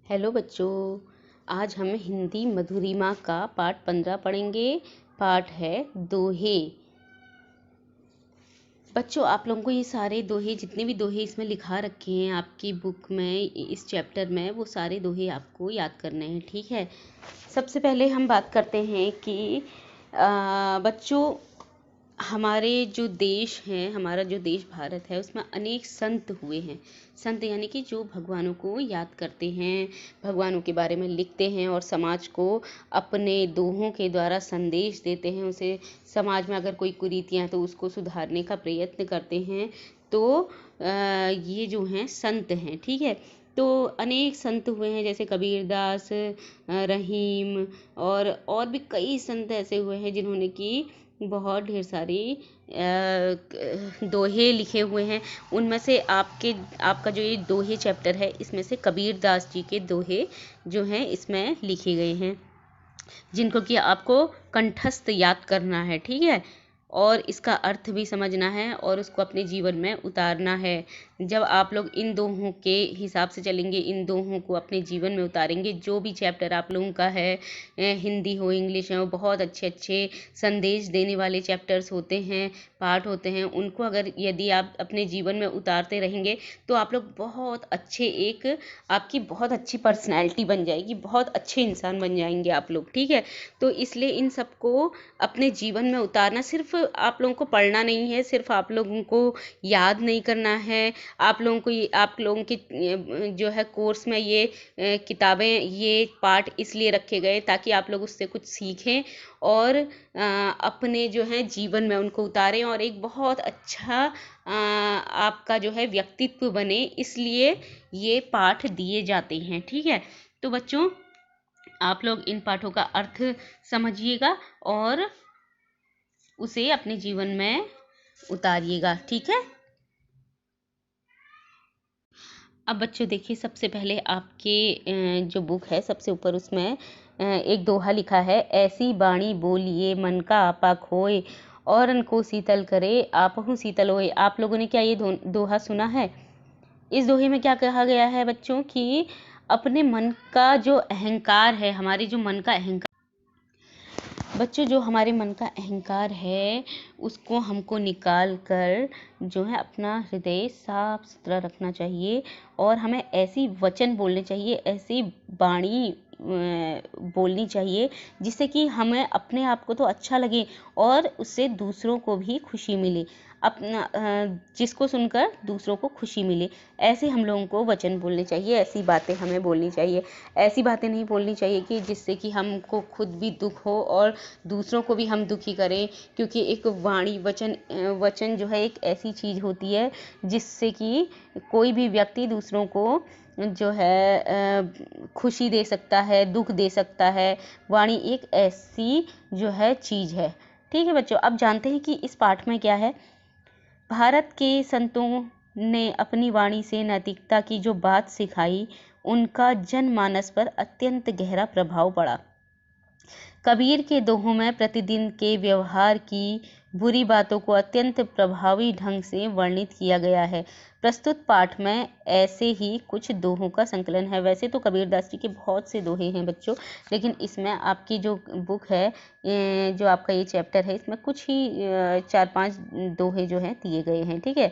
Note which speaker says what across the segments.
Speaker 1: Hello बच्चों, आज हम हिंदी मधुरिमा का पाठ 15 पढ़ेंगे। पाठ है दोहे। बच्चों, आप लोगों को ये सारे दोहे, जितने भी दोहे इसमें लिखा रखे हैं आपकी बुक में, इस चैप्टर में, वो सारे दोहे आपको याद करने हैं। ठीक है। सबसे पहले हम बात करते हैं कि बच्चों, हमारे जो देश हैं, हमारा जो देश भारत है, उसमें अनेक संत हुए हैं। संत यानी कि जो भगवानों को याद करते हैं, भगवानों के बारे में लिखते हैं और समाज को अपने दोहों के द्वारा संदेश देते हैं। उसे समाज में अगर कोई कुरीतियाँ हैं तो उसको सुधारने का प्रयत्न करते हैं। तो ये जो हैं संत हैं। ठीक है। तो अनेक संत हुए हैं, जैसे कबीरदास, रहीम और भी कई संत ऐसे हुए हैं जिन्होंने कि बहुत ढेर सारी दोहे लिखे हुए हैं। उनमें से आपका जो ये दोहे चैप्टर है, इसमें से कबीरदास जी के दोहे जो हैं इसमें लिखे गए हैं, जिनको कि आपको कंठस्थ याद करना है। ठीक है। और इसका अर्थ भी समझना है और उसको अपने जीवन में उतारना है। जब आप लोग इन दोहों के हिसाब से चलेंगे, इन दोहों को अपने जीवन में उतारेंगे, जो भी चैप्टर आप लोगों का है, हिंदी हो, इंग्लिश हो, बहुत अच्छे अच्छे संदेश देने वाले चैप्टर्स होते हैं, पाठ होते हैं, उनको अगर यदि आप अपने जीवन में उतारते रहेंगे तो आप लोग बहुत अच्छे, आपकी बहुत अच्छी पर्सनैलिटी बन जाएगी, बहुत अच्छे इंसान बन जाएंगे आप लोग। ठीक है। तो इसलिए इन सबको अपने जीवन में उतारना, सिर्फ आप लोगों को पढ़ना नहीं है, सिर्फ आप लोगों को याद नहीं करना है। आप लोगों के जो है कोर्स में ये किताबें, ये पाठ इसलिए रखे गए ताकि आप लोग उससे कुछ सीखें और अपने जो है जीवन में उनको उतारें और एक बहुत अच्छा आपका जो है व्यक्तित्व बने, इसलिए ये पाठ दिए जाते हैं। ठीक है। तो बच्चों, आप लोग इन पाठों का अर्थ समझिएगा और उसे अपने जीवन में उतारिएगा। ठीक है। अब बच्चों देखिए, सबसे पहले आपके जो बुक है, सबसे ऊपर उसमें एक दोहा लिखा है, ऐसी बाणी बोलिए मन का आपा खोए, औरन को शीतल करे आपहु शीतल होए। आप लोगों ने क्या ये दोहा सुना है? इस दोहे में क्या कहा गया है बच्चों कि अपने मन का जो अहंकार है, हमारे जो मन का अहंकार, बच्चों जो हमारे मन का अहंकार है, उसको हमको निकाल कर जो है अपना हृदय साफ सुथरा रखना चाहिए और हमें ऐसी वचन बोलने चाहिए, ऐसी वाणी बोलनी चाहिए जिससे कि हमें अपने आप को तो अच्छा लगे और उससे दूसरों को भी खुशी मिले, अपना जिसको सुनकर दूसरों को खुशी मिले। ऐसे हम लोगों को वचन बोलने चाहिए, ऐसी बातें हमें बोलनी चाहिए। ऐसी बातें नहीं बोलनी चाहिए कि जिससे कि हमको खुद भी दुख हो और दूसरों को भी हम दुखी करें, क्योंकि एक वाणी, वचन जो है एक ऐसी चीज़ होती है जिससे कि कोई भी व्यक्ति दूसरों को जो है खुशी दे सकता है, दुख दे सकता है। वाणी एक ऐसी जो है चीज़ है। ठीक है बच्चों, अब जानते हैं कि इस पाठ में क्या है। भारत के संतों ने अपनी वाणी से नैतिकता की जो बात सिखाई, उनका जनमानस पर अत्यंत गहरा प्रभाव पड़ा। कबीर के दोहों में प्रतिदिन के व्यवहार की बुरी बातों को अत्यंत प्रभावी ढंग से वर्णित किया गया है। प्रस्तुत पाठ में ऐसे ही कुछ दोहों का संकलन है। वैसे तो कबीरदास जी के बहुत से दोहे हैं बच्चों, लेकिन इसमें आपकी जो बुक है, जो आपका ये चैप्टर है, इसमें कुछ ही 4-5 दोहे जो हैं दिए गए हैं। ठीक है।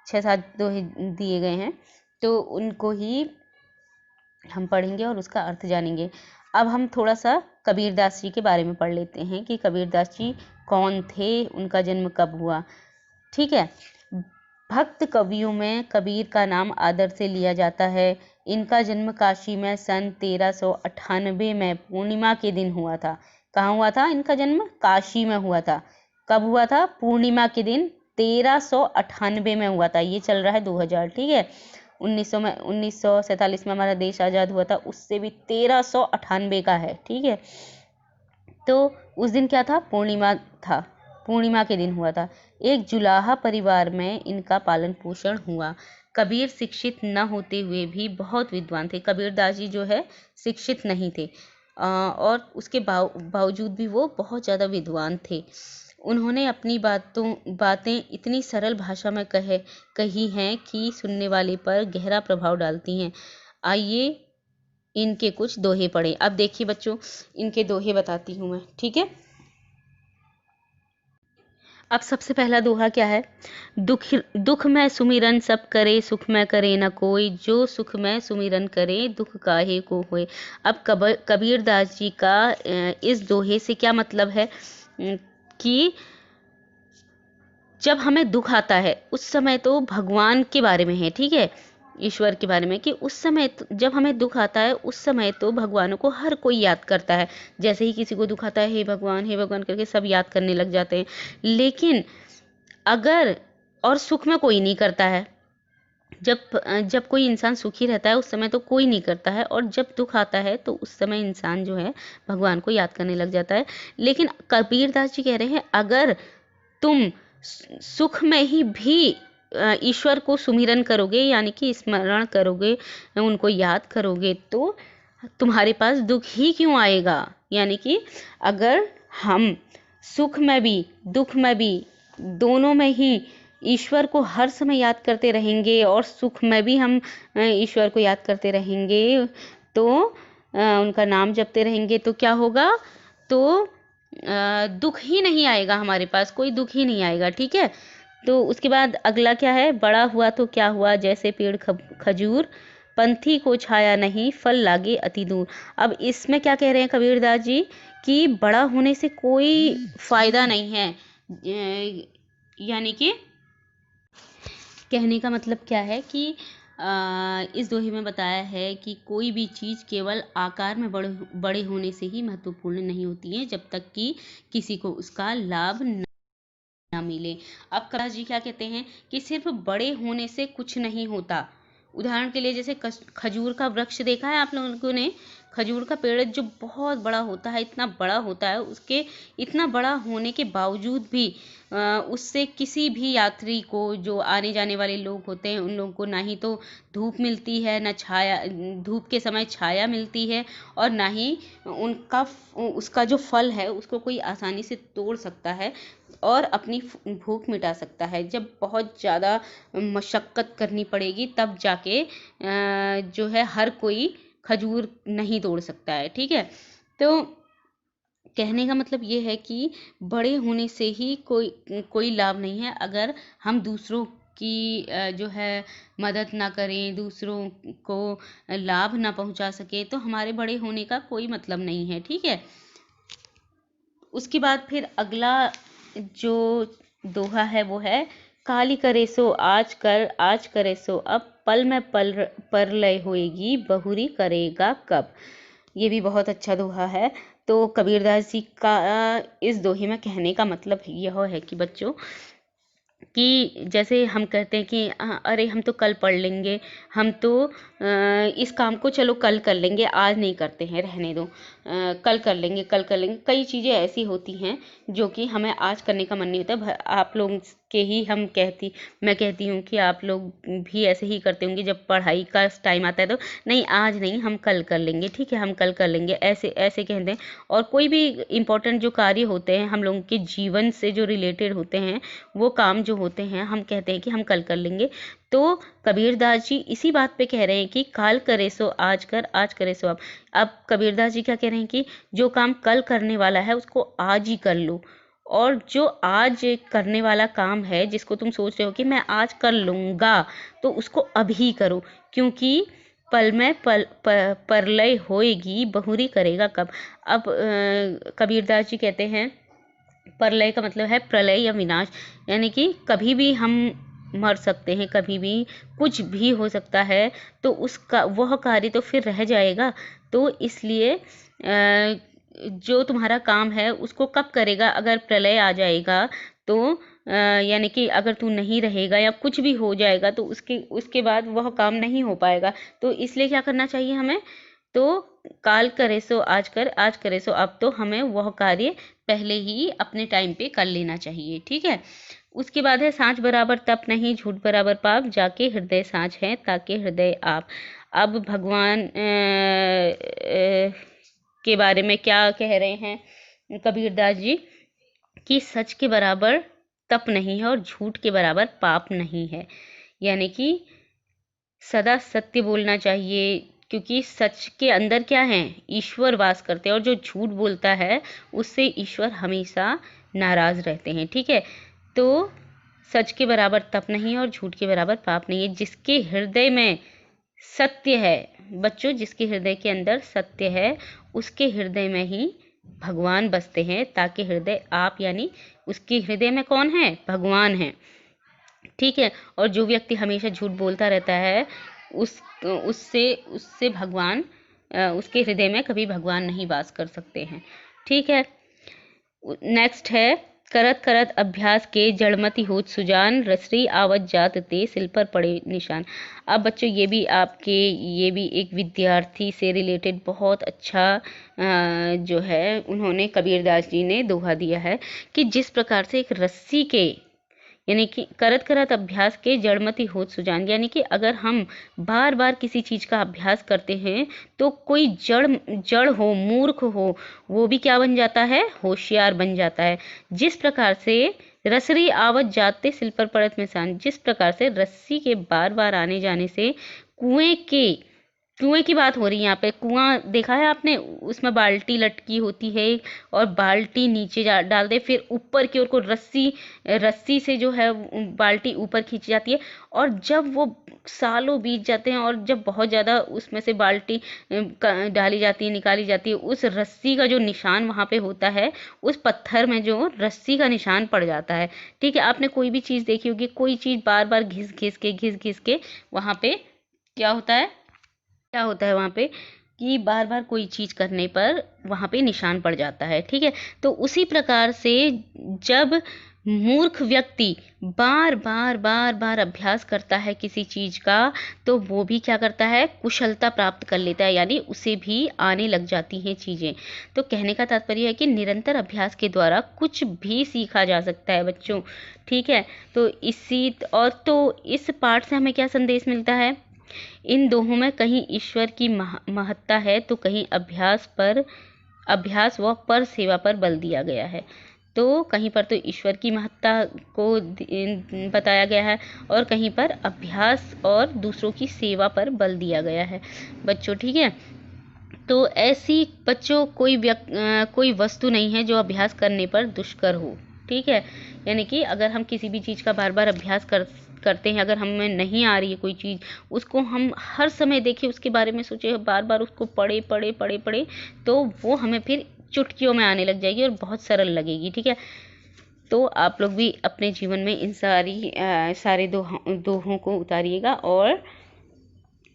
Speaker 1: 6-7 दोहे दिए गए हैं, तो उनको ही हम पढ़ेंगे और उसका अर्थ जानेंगे। अब हम थोड़ा सा कबीरदास जी के बारे में पढ़ लेते हैं कि कबीरदास जी कौन थे, उनका जन्म कब हुआ। ठीक है। भक्त कवियों में कबीर का नाम आदर से लिया जाता है। इनका जन्म काशी में सन 1398 में पूर्णिमा के दिन हुआ था। कहाँ हुआ था इनका जन्म? काशी में हुआ था। कब हुआ था? पूर्णिमा के दिन 1398 में हुआ था। ये चल रहा है 2000। ठीक है। 1947 में हमारा देश आज़ाद हुआ था, उससे भी 1398 का है। ठीक है। तो उस दिन क्या था? पूर्णिमा था, पूर्णिमा के दिन हुआ था। एक जुलाहा परिवार में इनका पालन पोषण हुआ। कबीर शिक्षित न होते हुए भी बहुत विद्वान थे। कबीरदास जी जो है शिक्षित नहीं थे, और उसके बावजूद भी वो बहुत ज़्यादा विद्वान थे। उन्होंने अपनी बातें इतनी सरल भाषा में कही हैं कि सुनने वाले पर गहरा प्रभाव डालती हैं। आइए इनके कुछ दोहे पढ़े। अब देखिए बच्चों, इनके दोहे बताती हूँ मैं, ठीक है। अब सबसे पहला दोहा क्या है? दुख दुख में सुमिरन सब करे, सुख में करे न कोई, जो सुख में सुमिरन करे, दुख काहे को होए। अब कबीर दास जी का इस दोहे से क्या मतलब है कि जब हमें दुख आता है उस समय तो भगवान के बारे में है, ठीक है, ईश्वर के बारे में, कि उस समय जब हमें दुख आता है उस समय तो भगवानों को हर कोई याद करता है। जैसे ही किसी को दुख आता है, हे भगवान करके सब याद करने लग जाते हैं। लेकिन अगर और सुख में कोई नहीं करता है। जब कोई इंसान सुखी रहता है उस समय तो कोई नहीं करता है, और जब दुख आता है तो उस समय इंसान जो है भगवान को याद करने लग जाता है। लेकिन कबीर दास जी कह रहे हैं, अगर तुम सुख में ही भी ईश्वर को सुमिरन करोगे, यानी कि स्मरण करोगे, उनको याद करोगे, तो तुम्हारे पास दुख ही क्यों आएगा। यानी कि अगर हम सुख में भी दुख में भी दोनों में ही ईश्वर को हर समय याद करते रहेंगे और सुख में भी हम ईश्वर को याद करते रहेंगे, तो उनका नाम जपते रहेंगे, तो क्या होगा, तो दुख ही नहीं आएगा, हमारे पास कोई दुख ही नहीं आएगा, ठीक है। तो उसके बाद अगला क्या है? बड़ा हुआ तो क्या हुआ, जैसे पेड़ खजूर, पंथी को छाया नहीं, फल लागे अति दूर। अब इसमें क्या कह रहे हैं कबीरदास जी कि बड़ा होने से कोई फायदा नहीं है। यानी कि कहने का मतलब क्या है कि इस दोहे में बताया है कि कोई भी चीज़ केवल आकार में बड़े होने से ही महत्वपूर्ण नहीं होती है, जब तक कि किसी को उसका लाभ ना मिले। अब कबीर जी क्या कहते हैं कि सिर्फ बड़े होने से कुछ नहीं होता। उदाहरण के लिए जैसे खजूर का वृक्ष देखा है आप लोगों ने? खजूर का पेड़ जो बहुत बड़ा होता है, इतना बड़ा होता है, उसके इतना बड़ा होने के बावजूद भी उससे किसी भी यात्री को, जो आने जाने वाले लोग होते हैं, उन लोगों को ना ही तो धूप मिलती है, ना छाया, धूप के समय छाया मिलती है, और ना ही उसका जो फल है उसको कोई आसानी से तोड़ सकता है और अपनी भूख मिटा सकता है। जब बहुत ज़्यादा मशक्क़त करनी पड़ेगी तब जाके जो है हर कोई खजूर नहीं तोड़ सकता है, ठीक है। तो कहने का मतलब ये है कि बड़े होने से ही कोई लाभ नहीं है। अगर हम दूसरों की जो है मदद ना करें, दूसरों को लाभ ना पहुंचा सके, तो हमारे बड़े होने का कोई मतलब नहीं है, ठीक है। उसके बाद फिर अगला जो दोहा है वो है, काली करे सो आज करे सो अब, पल में परलय होएगी, बहुरी करेगा कब। ये भी बहुत अच्छा दोहा है। तो कबीरदास जी का इस दोहे में कहने का मतलब यह है कि बच्चों, कि जैसे हम कहते हैं कि अरे हम तो कल पढ़ लेंगे, हम तो इस काम को चलो कल कर लेंगे, आज नहीं करते हैं, रहने दो, कल कर लेंगे, कल कर लेंगे। कई चीज़ें ऐसी होती हैं जो कि हमें आज करने का मन नहीं होता। आप लोग के ही मैं कहती हूँ कि आप लोग भी ऐसे ही करते होंगे, जब पढ़ाई का टाइम आता है तो नहीं आज नहीं, हम कल कर लेंगे, ठीक है, हम कल कर लेंगे, ऐसे ऐसे कहते हैं। और कोई भी इम्पोर्टेंट जो कार्य होते हैं हम लोगों के जीवन से जो रिलेटेड होते हैं, वो काम जो होते हैं, हम कहते हैं कि हम कल कर लेंगे। तो कबीरदास जी इसी बात पे कह रहे हैं कि काल करे सो आज कर, आज करे सो अब कबीरदास जी क्या कह रहे हैं कि जो काम कल करने वाला है उसको आज ही कर लो, और जो आज करने वाला काम है, जिसको तुम सोच रहे हो कि मैं आज कर लूँगा, तो उसको अभी करो, क्योंकि पल में परलय होएगी, बहुरी करेगा कब। अब कबीरदास जी कहते हैं, प्रलय का मतलब है प्रलय या विनाश, यानी कि कभी भी हम मर सकते हैं, कभी भी कुछ भी हो सकता है, तो उसका वह कार्य तो फिर रह जाएगा। तो इसलिए जो तुम्हारा काम है उसको कब करेगा, अगर प्रलय आ जाएगा तो यानी कि अगर तू नहीं रहेगा या कुछ भी हो जाएगा तो उसके बाद वह काम नहीं हो पाएगा। तो इसलिए क्या करना चाहिए हमें, तो काल करे सो आज कर, आज करे सो अब, तो हमें वह कार्य पहले ही अपने टाइम पे कर लेना चाहिए, ठीक है। उसके बाद है, सांझ बराबर तप नहीं, झूठ बराबर पाप, जाके हृदय सांझ है, ताके हृदय आप। अब भगवान के बारे में क्या कह रहे हैं कबीरदास जी, कि सच के बराबर तप नहीं है और झूठ के बराबर पाप नहीं है। यानी कि सदा सत्य बोलना चाहिए, क्योंकि सच के अंदर क्या है, ईश्वर वास करते हैं, और जो झूठ बोलता है उससे ईश्वर हमेशा नाराज रहते हैं। ठीक है, तो सच के बराबर तप नहीं और झूठ के बराबर पाप नहीं है। जिसके हृदय में सत्य है बच्चों, जिसके हृदय के अंदर सत्य है उसके हृदय में ही भगवान बसते हैं, ताकि हृदय आप यानी उसके हृदय में कौन है, भगवान है। ठीक है, और जो व्यक्ति हमेशा झूठ बोलता रहता है उससे उससे भगवान उसके हृदय में कभी भगवान नहीं वास कर सकते हैं। ठीक है, नेक्स्ट है, करत करत अभ्यास के जड़मति होत सुजान, रसरी आवत जात ते सिल पर पड़े निशान। अब बच्चों ये भी एक विद्यार्थी से रिलेटेड बहुत अच्छा जो है उन्होंने कबीरदास जी ने दोहा दिया है कि जिस प्रकार से एक रस्सी के यानी कि करत करत अभ्यास के जड़मति होत सुजान, यानी कि अगर हम बार बार किसी चीज़ का अभ्यास करते हैं तो कोई जड़ हो, मूर्ख हो, वो भी क्या बन जाता है, होशियार बन जाता है। जिस प्रकार से रसरी आवत जाते सिल पर पड़त निशान, जिस प्रकार से रस्सी के बार बार आने जाने से कुएं की बात हो रही है यहाँ पे। कुआं देखा है आपने, उसमें बाल्टी लटकी होती है और बाल्टी नीचे डाल दे, फिर ऊपर की ओर को रस्सी से जो है बाल्टी ऊपर खींची जाती है, और जब वो सालों बीत जाते हैं और जब बहुत ज़्यादा उसमें से बाल्टी डाली जाती है, निकाली जाती है, उस रस्सी का जो निशान वहाँ पे होता है, उस पत्थर में जो रस्सी का निशान पड़ जाता है। ठीक है, आपने कोई भी चीज़ देखी होगी, कोई चीज़ बार बार घिस घिस के वहाँ पे क्या होता है वहाँ पे कि बार बार कोई चीज़ करने पर वहाँ पे निशान पड़ जाता है। ठीक है, तो उसी प्रकार से जब मूर्ख व्यक्ति बार बार अभ्यास करता है किसी चीज़ का, तो वो भी क्या करता है, कुशलता प्राप्त कर लेता है, यानी उसे भी आने लग जाती हैं चीज़ें। तो कहने का तात्पर्य है कि निरंतर अभ्यास के द्वारा कुछ भी सीखा जा सकता है बच्चों। ठीक है, तो इस पाठ से हमें क्या संदेश मिलता है, इन दोहों में कहीं ईश्वर की महत्ता है तो कहीं अभ्यास व पर सेवा पर बल दिया गया है। तो कहीं पर तो ईश्वर की महत्ता को बताया गया है और कहीं पर अभ्यास और दूसरों की सेवा पर बल दिया गया है बच्चों। ठीक है, तो ऐसी बच्चों कोई वस्तु नहीं है जो अभ्यास करने पर दुष्कर हो। ठीक है, यानी कि अगर हम किसी भी चीज़ का बार बार अभ्यास करते हैं, अगर हमें नहीं आ रही है कोई चीज़, उसको हम हर समय देखें, उसके बारे में सोचे, बार बार उसको पढ़े तो वो हमें फिर चुटकियों में आने लग जाएगी और बहुत सरल लगेगी। ठीक है, तो आप लोग भी अपने जीवन में इन सारे दोहों को उतारिएगा और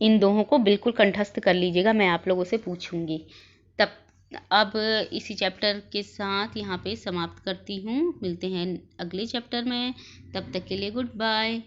Speaker 1: इन दोहों को बिल्कुल कंठस्थ कर लीजिएगा। मैं आप लोगों से पूछूंगी तब। अब इसी चैप्टर के साथ यहाँ पे समाप्त करती हूँ, मिलते हैं अगले चैप्टर में, तब तक के लिए गुड बाय।